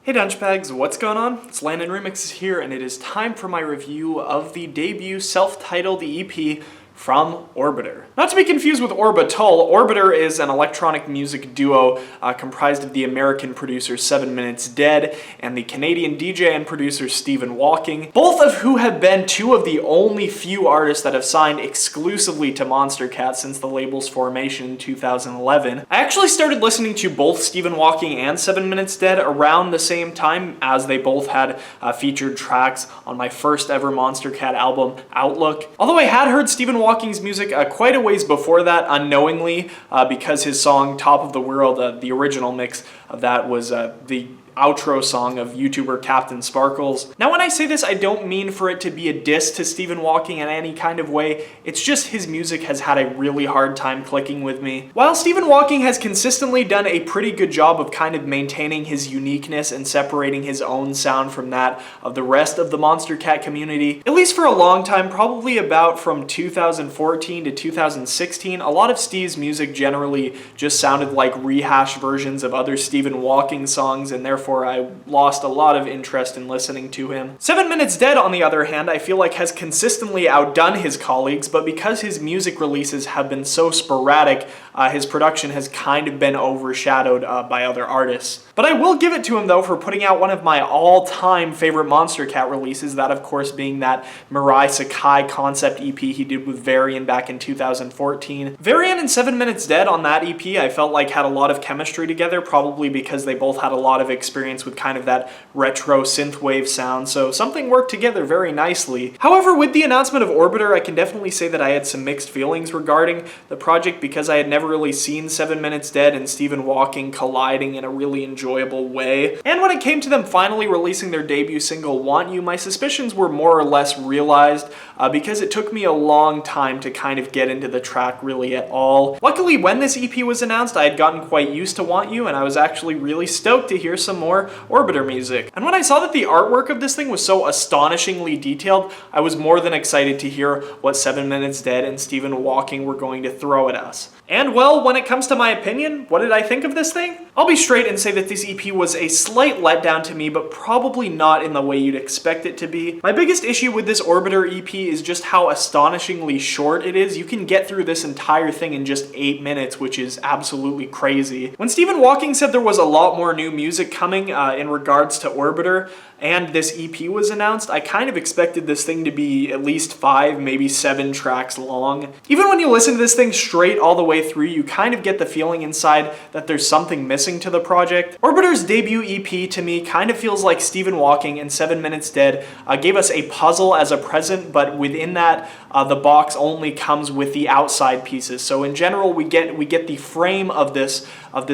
Hey Dunchbags, what's going on? It's Landon Remixes here, and it is time for my review of the debut self-titled EP from Orbiter. Not to be confused with Orbital, Orbiter is an electronic music duo comprised of the American producer 7 Minutes Dead and the Canadian DJ and producer Stephen Walking, both of who have been two of the only few artists that have signed exclusively to Monstercat since the label's formation in 2011. I actually started listening to both Stephen Walking and 7 Minutes Dead around the same time, as they both had featured tracks on my first ever Monstercat album, Outlook. Although I had heard Stephen Walking's music quite a ways before that, unknowingly, because his song Top of the World, the original mix of that was the outro song of YouTuber Captain Sparkles. Now when I say this, I don't mean for it to be a diss to Stephen Walking in any kind of way, it's just his music has had a really hard time clicking with me. While Stephen Walking has consistently done a pretty good job of kind of maintaining his uniqueness and separating his own sound from that of the rest of the Monstercat community, at least for a long time, probably about from 2014 to 2016, a lot of Steve's music generally just sounded like rehashed versions of other Stephen Walking songs, and therefore I lost a lot of interest in listening to him. 7 Minutes Dead, on the other hand, I feel like has consistently outdone his colleagues, but because his music releases have been so sporadic, his production has kind of been overshadowed by other artists. But I will give it to him though for putting out one of my all-time favorite Monstercat releases, that of course being that Mirai Sakai concept EP he did with Varian back in 2014. Varian and 7 Minutes Dead on that EP I felt like had a lot of chemistry together, probably because they both had a lot of experience with kind of that retro synthwave sound, so something worked together very nicely. However, with the announcement of Orbiter, I can definitely say that I had some mixed feelings regarding the project because I had never really seen 7 Minutes Dead and Stephen Walking colliding in a really enjoyable way. And when it came to them finally releasing their debut single, Want You, my suspicions were more or less realized because it took me a long time to kind of get into the track really at all. Luckily, when this EP was announced, I had gotten quite used to Want You, and I was actually really stoked to hear some more Orbiter music. And when I saw that the artwork of this thing was so astonishingly detailed, I was more than excited to hear what 7 Minutes Dead and Stephen Walking were going to throw at us. And well, when it comes to my opinion, what did I think of this thing? I'll be straight and say that this EP was a slight letdown to me, but probably not in the way you'd expect it to be. My biggest issue with this Orbiter EP is just how astonishingly short it is. You can get through this entire thing in just 8 minutes, which is absolutely crazy. When Stephen Walking said there was a lot more new music coming in regards to Orbiter, and this EP was announced, I kind of expected this thing to be at least 5, maybe 7 tracks long. Even when you listen to this thing straight all the way through, you kind of get the feeling inside that there's something missing to the project. Orbiter's debut EP to me kind of feels like Stephen Walking and 7 Minutes Dead gave us a puzzle as a present, but within that, the box only comes with the outside pieces. So in general, we get the frame of this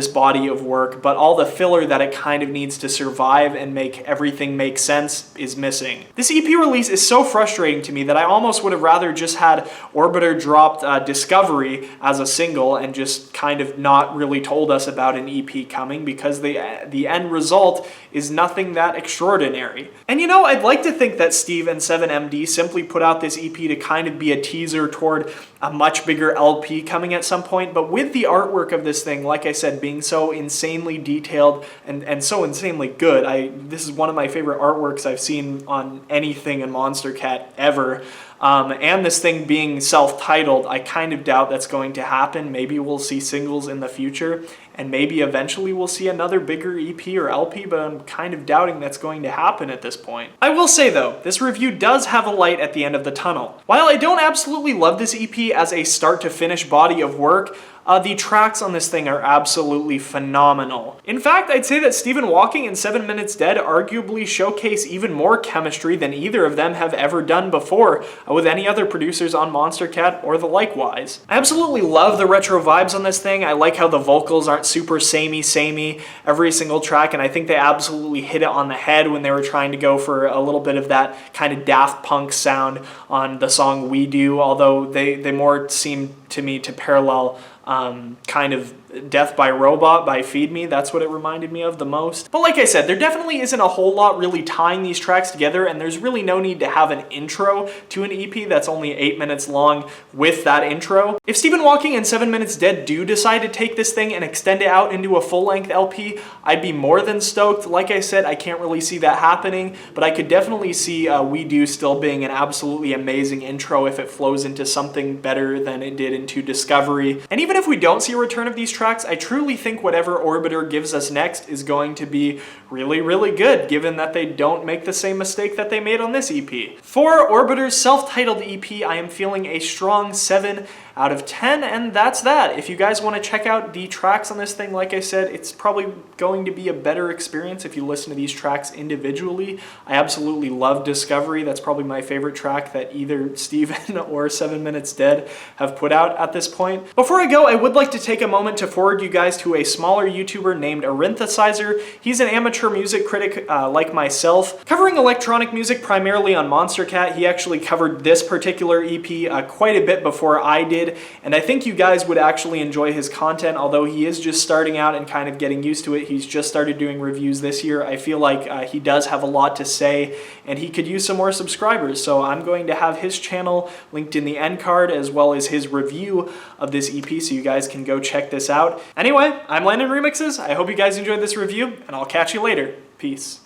body of work, but all the filler that it kind of needs to survive and make everything make sense is missing. This EP release is so frustrating to me that I almost would have rather just had Orbiter dropped Discovery as a single and just kind of not really told us about an EP coming, because the end result is nothing that extraordinary. And you know, I'd like to think that Steve and 7MD simply put out this EP to kind of be a teaser toward a much bigger LP coming at some point, but with the artwork of this thing, like I said, being so insanely detailed and so insanely good, this is one of my favorite artworks I've seen on anything in Monstercat ever. And this thing being self-titled, I kind of doubt that's going to happen. Maybe we'll see singles in the future, and maybe eventually we'll see another bigger EP or LP, but I'm kind of doubting that's going to happen at this point. I will say though, this review does have a light at the end of the tunnel. While I don't absolutely love this EP as a start-to-finish body of work, the tracks on this thing are absolutely phenomenal. In fact, I'd say that Stephen Walking and 7 Minutes Dead arguably showcase even more chemistry than either of them have ever done before with any other producers on Monstercat or the likewise. I absolutely love the retro vibes on this thing. I like how the vocals aren't super samey every single track, and I think they absolutely hit it on the head when they were trying to go for a little bit of that kind of Daft Punk sound on the song We Do, although they more seem to me to parallel kind of Death by Robot by Feed Me. That's what it reminded me of the most. But like I said, there definitely isn't a whole lot really tying these tracks together, and there's really no need to have an intro to an EP that's only 8 minutes long with that intro. If Stephen Hawking and 7 Minutes Dead do decide to take this thing and extend it out into a full-length LP, I'd be more than stoked. Like I said, I can't really see that happening, but I could definitely see We Do still being an absolutely amazing intro if it flows into something better than it did into Discovery. And even if we don't see a return of these tracks, I truly think whatever Orbiter gives us next is going to be really, really good, given that they don't make the same mistake that they made on this EP. For Orbiter's self-titled EP, I am feeling a strong 7 out of 10, and that's that. If you guys want to check out the tracks on this thing, like I said, it's probably going to be a better experience if you listen to these tracks individually. I absolutely love Discovery. That's probably my favorite track that either Steven or 7 Minutes Dead have put out at this point. Before I go, I would like to take a moment to forward you guys to a smaller YouTuber named Arinthesizer. He's an amateur music critic like myself, covering electronic music primarily on Monstercat. He actually covered this particular EP quite a bit before I did, and I think you guys would actually enjoy his content. Although he is just starting out and kind of getting used to it, he's just started doing reviews this year. I feel like he does have a lot to say, and he could use some more subscribers, so I'm going to have his channel linked in the end card, as well as his review of this EP, so you guys can go check this out. Anyway, I'm Landon Remixes. I hope you guys enjoyed this review, and I'll catch you later. Peace.